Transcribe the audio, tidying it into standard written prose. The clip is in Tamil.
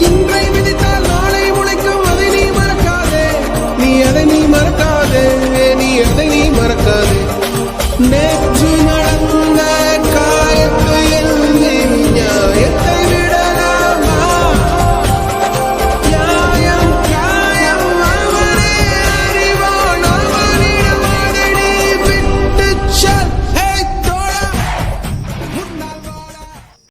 இன்றை விதித்தால் நாளை முளைக்கும், அதை நீ மறக்காதே. நீ அதை நீ மறக்காதே, நீ அதை நீ மறக்காதே.